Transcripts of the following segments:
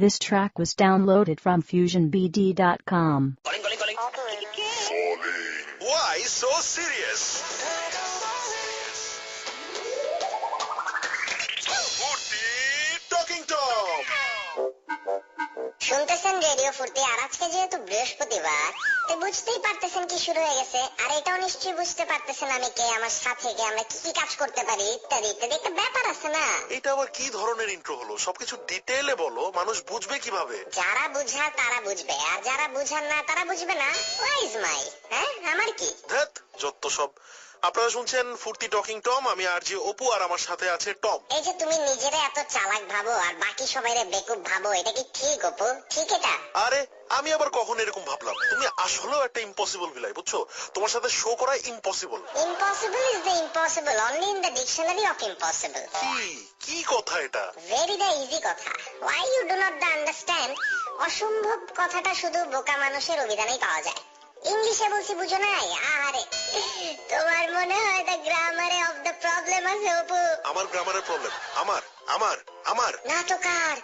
This track was downloaded from FusionBD.com. Calling. Why so serious? Furti Talking Tom. শুনতেছেন radio ফুর্তি। আর আজকে যেহেতু বৃহস্পতিবার, তাই বুঝতেই পারতেছেন কি শুরু হয়ে গেছে। আর এটাও নিশ্চয়ই বুঝতে পারতেছেন আমি কে, আমার সাথে কে, আমরা কি কি কাজ করতে পারি, ইত্যাদি ইত্যাদি। একটা ব্যাপার আছে না? এটা আবার কি ধরনের ইন্ট্রো হলো? সবকিছু ডিটেইলে বলো, মানুষ বুঝবে কিভাবে? যারা বুঝার তারা বুঝবে, আর যারা বুঝার না তারা বুঝবে না। ওয়াইজ মাই, হ্যাঁ আমার কি? ধ্যাত, যত সব। আপনারা শুনছেন ফুর্তি টকিং টম, আমি আরজি অপু, আর আমার সাথে আছে টম। এই যে তুমি নিজেরে এত চালাক ভাবো আর বাকি সবাইরে বেকুব ভাবো, এটা কি ঠিক অপু? ঠিক এটা? আরে আমি আবার কখন এরকম ভাবলাম? তুমি আসলেও একটা ইম্পসিবল বিলাই, বুঝছো? তোমার সাথে শো করা impossible. Impossible is the impossible only in the dictionary of impossible. কি কথা এটা? Very the easy কথা. Why you do not understand? অসম্ভব কথাটা শুধু বোকা মানুষের অভিধানেই পাওয়া যায়। ইংলিশে বলছি বুঝো নাই? আরে তোমার মনে হয় the grammar of the problem আছে অপু? আমার গ্রামারের প্রবলেম? আমার না তো কার?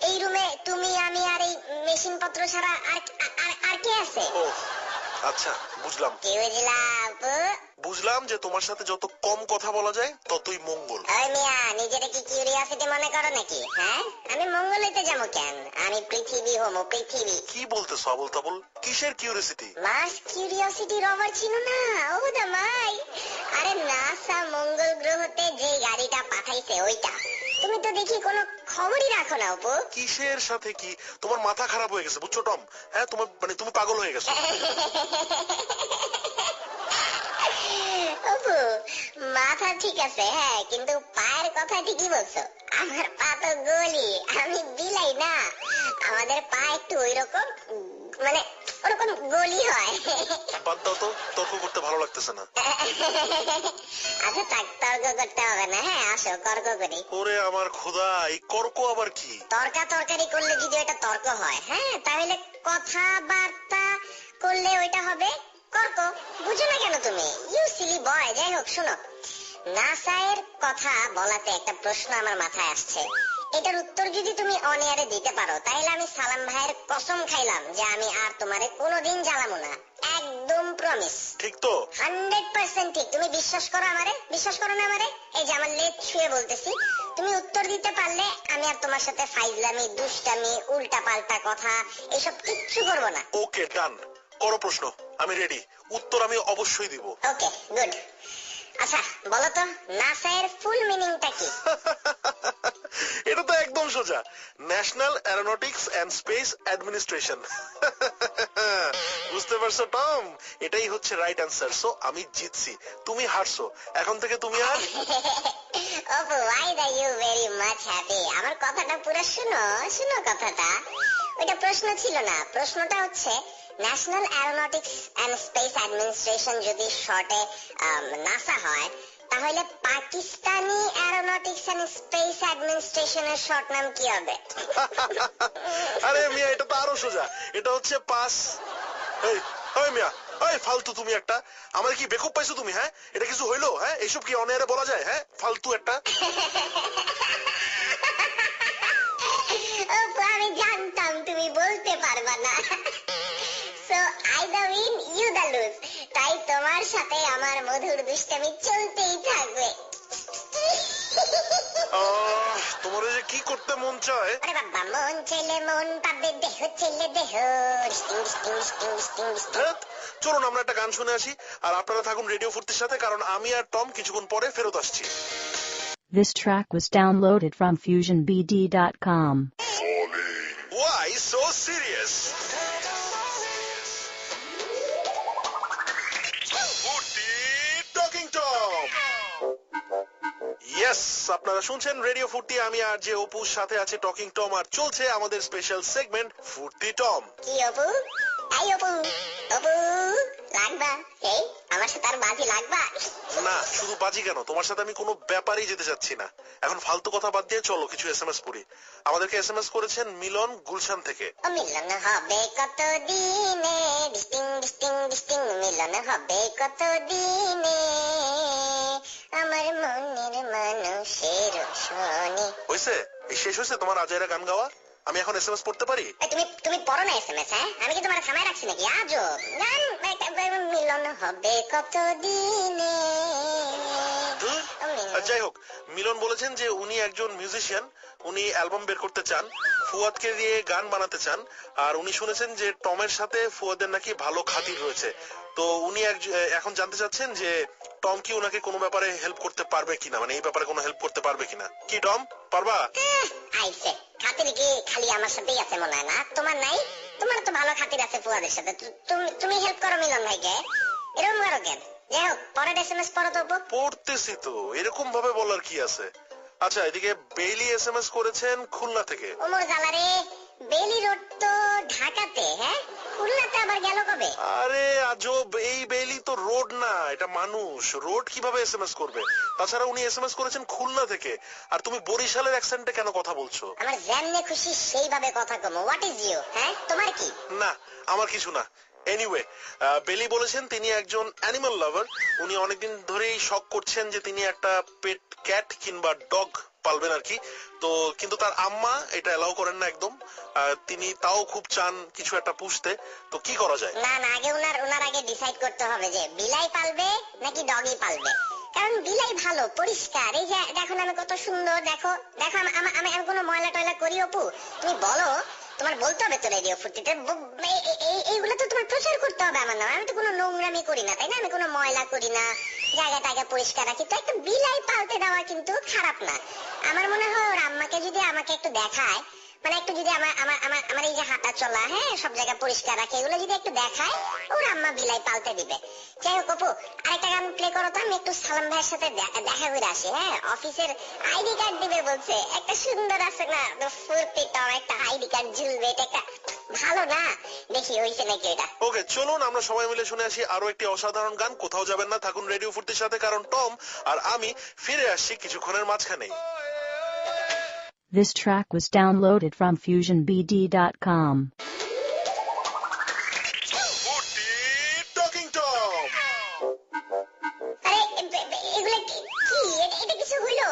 এই রুমে তুমি, আমি আর এই মেশিন পত্র ছাড়া আর কে আছে? ও আচ্ছা, বুঝলাম। কি বুঝলা অপু? বুঝলাম যে তোমার সাথে যত কম কথা বলা যায় ততই মঙ্গল। ওই মিয়া, নিজেরে কি কিউরিওসিটি মনে করো নাকি? হ্যাঁ, আমি মঙ্গল হইতে যাবো কেন? আমি পৃথিবী হমো, পৃথিবী। কি বলতেছো আবল তাবল? কিসের কিউরিওসিটি? মাস কিউরিওসিটি রবার ছিল না? ও দা মাই, আরে নাসা মঙ্গল গ্রহতে যে গাড়িটা পাঠাইছে ওইটা। তুমি তো দেখি কোনো খবরই রাখো না অপু। কিসের সাথে কি? তোমার মাথা খারাপ হয়ে গেছে, বুঝছো টম? হ্যাঁ, তোমার মানে তুমি পাগল হয়ে গেছো। অপু, মাথা ঠিক আছে, হ্যাঁ, কিন্তু পায়ের কথা ঠিকই বলছো। আমার পা তো গলি, আমি বিলাই না। আমাদের পা একটু ওইরকম, মানে ওরকম গলি হয়। বাদ দাও তো, তর্ক করতে ভালো লাগতেছে না। আচ্ছা থাক, তর্ক করতে হবে না। হ্যাঁ আসো তর্ক করি। ওরে আমার খোদা, এই কর্ক আবার কি? তরকারি করলে যদি ওইটা তর্ক হয়, হ্যাঁ, তাহলে কথাবার্তা করলে ওইটা হবে কর্ক। বুঝো না কেন তুমি? ইউ সিলি বয়। যাই হোক, শোনো, নাসায়ের কথা বলাতে একটা প্রশ্ন আমার মাথায় আসছে। এটার উত্তর যদি তুমি অন এয়ারে দিতে পারো, তাহলে আমি সালাম ভাইয়ের কসম খাইলাম যে আমি আর তোমারে কোনোদিন জ্বালাবো না। একদম প্রমিস। ঠিক তো? 100% ঠিক। তুমি বিশ্বাস করো আমারে? বিশ্বাস করো না আমারে? এই যে আমার লেজ ছুঁয়ে বলতেছি, তুমি উত্তর দিতে পারলে আমি আর তোমার সাথে ফাইজলামি, দুষ্টামি, উল্টা পাল্টা কথা এসব কিচ্ছু করবো না। ওকে, ডান। করো প্রশ্ন, আমি রেডি। উত্তর আমি অবশ্যই দিব। Okay good. আচ্ছা বলো তো, নাসায়ের ফুল মিনিংটা কি? এটা তো একদম সোজা, national aeronautics and space administration. বুঝতে পারছো টম? এটাই হচ্ছে রাইট অ্যান্সার। সো আমি জিতছি, তুমি হারছো। এখন থেকে তুমি আর Apu, why are you very much happy? আমার কথাটা পুরো শুনো কথাটা। ওইটা প্রশ্ন ছিল না। প্রশ্নটা হচ্ছে national aeronautics and space administration যদি শর্টে নাসা হয়, তাহলে পাকিস্তানি এরোনটিক্স এন্ড স্পেস অ্যাডমিনিস্ট্রেশনের শর্ট নাম কি হবে? আরে মিয়া, এটা তো আরো সোজা। এটা হচ্ছে পাস। এই মিয়া, এই ফালতু তুমি একটা। আমার কি বেকুব পাইছো তুমি? হ্যাঁ, এটা কিছু হইলো? হ্যাঁ, এইসব কি অন এয়ারে বলা যায়? হ্যাঁ, ফালতু একটা। আমি জানতাম তুমি বলতে পারবা না। So I the win, you the lose. তাই তোমার সাথে আমার মধুর দুষ্টামি চলতেই থাকবে। তোমার যে কি করতে মন চায়? আরে বাবা, মন চাইলে মন পাবে, দেহ চাইলে দেহ। চলুন আমরা একটা গান শুনে আসি, আর আপনারা থাকুন রেডিও ফুর্তির সাথে, কারণ আমি আর টম কিছুক্ষণ পরে ফেরত আসছি। This track was downloaded from FusionBD.com. Why so serious? Furti Talking Tom. Yes, আপনারা শুনছেন রেডিও ফুর্তি, আমি আর যে অপুর সাথে আছে টকিং টম, আর চলছে আমাদের স্পেশাল সেগমেন্ট ফুর্তি টম। কি অপু? এই অপু, অপু লাগবা? এই আমার সাথে আর বাজি লাগবা? না, শুধু বাজি কেন, তোমার সাথে আমি কোনো ব্যাপারেই যেতে চাচ্ছি না। এখন ফালতু কথা বাদ দিয়ে চলো কিছু এসএমএস পড়ি। আমাদেরকে এসএমএস করেছেন মিলন গুলশান থেকে। মিলন হবে কত দিনে, ডিস্টিং মিলন হবে কত দিনে, আমার মনের মানুষের শোনে। হয়েছে? এই শেষ হয়েছে তোমার আজাইরা গান গাওয়া? আমি এখন এসএমএস পড়তে পারি? তুমি তুমি পড়ো না এসএমএস, হ্যাঁ? আমি কি তোমার থামায় রাখছি নাকি? আজব গান মিলন হবে কতদিনে। যাই হোক, মিলন বলেছেন যে উনি একজন মিউজিশিয়ান, উনি অ্যালবাম বের করতে চান, ফুয়াদকে দিয়ে গান বানাতে চান, আর উনি শুনেছেন যে টমের সাথে ফুয়াদের নাকি ভালো খাতির রয়েছে। তো উনি এখন জানতে চাচ্ছেন যে টম কি উনাকে কোনো ব্যাপারে হেল্প করতে পারবে কিনা, মানে এই ব্যাপারে কোনো হেল্প করতে পারবে কিনা। কি টম, পারবা? আইছে খাতির কি খালি আমার সাথেই আছে মনে হয় না? তোমার নাই? তোমার তো ভালো খাতির আছে ফুয়াদের সাথে, তুমি হেল্প করো মিলন ভাইকে, এরকম করো কেন? যাই হোক, পরের এসএমএস পড়ো তো। পড়তেছি তো, এরকম ভাবে বলার কি আছে। আচ্ছা, এদিকে বেইলি এসএমএস করেছেন খুলনা থেকে। ওমর জালারে, বেইলি রোড তো ঢাকাতে, হ্যাঁ? খুলনাতে আবার গেল কবে? আরে আজব, এই বেইলি তো রোড না, এটা মানুষ। রোড কিভাবে এসএমএস করবে? তাছাড়া উনি এসএমএস করেছেন খুলনা থেকে, আর তুমি বরিশালের অ্যাকসেন্টে কেন কথা বলছো? আমার যেমনে খুশি সেইভাবে কথা কমো। হোয়াট ইজ ইউ, হ্যাঁ? তোমার কি? না, আমার কিছু না। এনিওয়ে, বেলি বলেছেন তিনি একজন অ্যানিমাল লাভার। উনি অনেকদিন ধরেই শখ করছেন যে তিনি একটা পেট ক্যাট কিংবা ডগ পালবেন আর কি। তো কিন্তু তার আম্মা এটা এলাও করেন না একদম। তিনি তাও খুব চান কিছু একটা পুষতে। তো কি করা যায়? না না, আগে উনার আগে ডিসাইড করতে হবে যে বিলাই পালবে নাকি ডগই পালবে। কারণ বিলাই ভালো, পরিষ্কার। এই যে দেখো না আমি কত সুন্দর, দেখো দেখো আমি কোনো ময়লা টয়লা করি অপু? তুমি বলো, তোমার বলতে হবে তো রেডিও ফুর্তিতে। এইগুলো তো তোমার প্রচার করতে হবে আমার নাম। আমি তো কোনো নোংরামি করি না, তাই না? আমি কোনো ময়লা করি না, জায়গা টায়গা পরিষ্কার রাখি। তো একটা বিলাই পালতে দেওয়া কিন্তু খারাপ না। আমার মনে হয় ওর আম্মাকে যদি আমাকে একটু দেখায়, মানে একটু যদি আমার এই যে হাঁটা চলা, হ্যাঁ, সব জায়গা পরিষ্কার রাখে, এগুলো যদি একটু দেখায়, ওর আম্মা বিলাই পালতে দিবে। যাই হোক অপু, আরেকটা গান প্লে করো তো। আমি একটু সালাম ভাইয়ের সাথে দেখা করে আসি, হ্যাঁ? অফিসের আইডি কার্ড দিবে বলছে। একটা সুন্দর আছে না, ফুর্তি টম একটা আইডি কার্ড ঝুলবে, এটা একটা ভালো না? দেখি হইছে নাকি এটা। ওকে, চলুন আমরা সবাই মিলে শুনে আসি আরো একটি অসাধারণ গান। কোথাও যাবেন না, থাকুন রেডিও ফুর্তির সাথে, কারণ টম আর আমি ফিরে আসছি কিছুক্ষণের মাঝখানেই। This track was downloaded from FusionBD.com. Talking Tom. আরে এগুলা কি? এটা কিছু হইলো?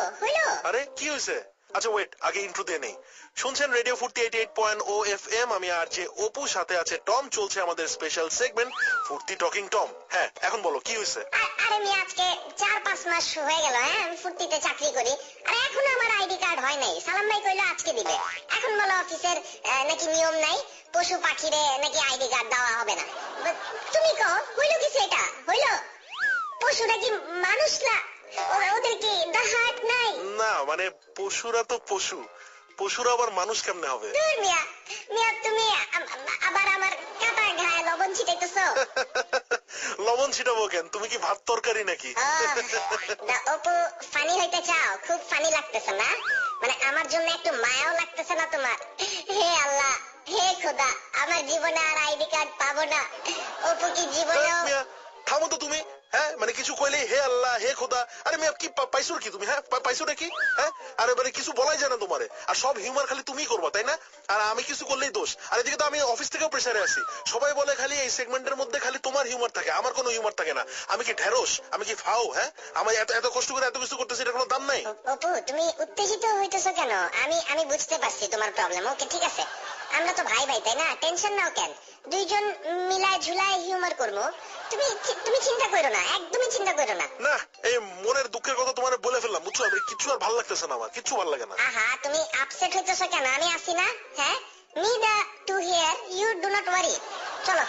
আরে কি হয়েছে? আচ্ছা ওয়েট, আগে ইন্ট্রো দিয়ে নেই। শুনছেন রেডিও ফুর্তি 88.0 FM। আমি আর যে অপু, সাথে আছে টম। চলছে আমাদের স্পেশাল সেগমেন্ট ফুর্তি টকিং টম। হ্যাঁ, এখন বলো কি হয়েছে? আরে আমি আজকে 4-5 মাস হয়ে গেল, হ্যাঁ, আমি ফুর্তিতে চাকরি করি, আর এখনো আমার আইডি কার্ড হয় নাই। সালাম ভাই কইলো আজকে দিবে। এখন বলো অফিসের নাকি নিয়ম নাই, পশু পাখিরে নাকি আইডি কার্ড দেওয়া হবে না। তুমি কও হইলো কিছু? এটা হইলো? পশুরা কি মানুষ না? ওদের কি হার্ট নাই? না মানে পশুরা তো পশু, পশুরা আবার মানুষ কেমনে হবে? দূর মিয়া, তুমি আবার আমার কাটা গায়ে লবণ ছিটাইতেছো। লবণ ছিটাবো কেন? তুমি কি ভাত তরকারি নাকি? অপু, ফানি হইতে চাও? খুব ফানি লাগতেছে না? মানে আমার জন্য একটু মায়াও লাগতেছে না তোমার? হে আল্লাহ, হে খোদা, আমার জীবনে আর আইডি কার্ড পাবো না। অপু কি জীবনেও? থামো তো তুমি, হ্যাঁ? মানে কিছু কইলে হে আল্লাহ, হে খোদা। আরে মেয়ে কি পাইছোর কি তুমি? হ্যাঁ, পাইছোটা কি? হ্যাঁ, আরে মানে কিছু বলাই যায় না তোমারে, আর সব হিউমার খালি তুমিই করবা, তাই না? আর আমি কিছু করলেই দোষ। আর এদিকে তো আমি অফিস থেকেও প্রেসারে আছি। সবাই বলে খালি এই সেগমেন্টের মধ্যে খালি তোমার হিউমার থাকে, আমার কোনো হিউমার থাকে না। আমি কি ঢেরস? আমি কি ফাও? হ্যাঁ, আমি এত কষ্ট করে এত কিছু করতেছি, এটা কোনো দাম নাই? অপু, তুমি উত্তেজিত হইতেছো কেন? আমি বুঝতে পারছি তোমার প্রবলেম। ওকে, ঠিক আছে, আমরা তো ভাই ভাই, তাই না? টেনশন নাও কেন, দুইজন মিলায় ঝুলায় হিউমার করবো। তুমি চিন্তা করো না, একদমই চিন্তা করো না। না, এই মনের দুঃখের কথা তোমার বলে ফেললাম, বুঝছো? আমি কিছু আর ভালো লাগতেছে না, আমার কিছু ভালো লাগে না। আহা, তুমি আপসেট হইতেছো কেন? আমি আছি না, হ্যাঁ? Me the to here, you do not worry. চলো,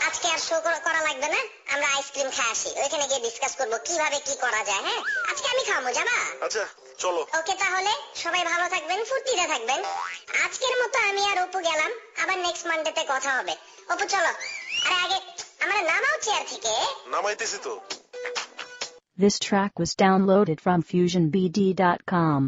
আজকে আর শো করা লাগবে না, আমরা আইসক্রিম খাই আসি, ওইখানে গিয়ে ডিসকাস করবো কিভাবে কি করা যায়। হ্যাঁ, আজকে আমি খাবো, যাবা? আচ্ছা চলো। ওকে, তাহলে সবাই ভালো থাকবেন, ফুর্তিতে থাকবেন। আজকের মতো আমি আর অপু গেলাম, আবার নেক্সট মানডেতে কথা হবে। অপু চলো, আরে আগে আমরা নামাও চেয়ার থেকে। নামাইতেছি তো। This track was downloaded from FusionBD.com.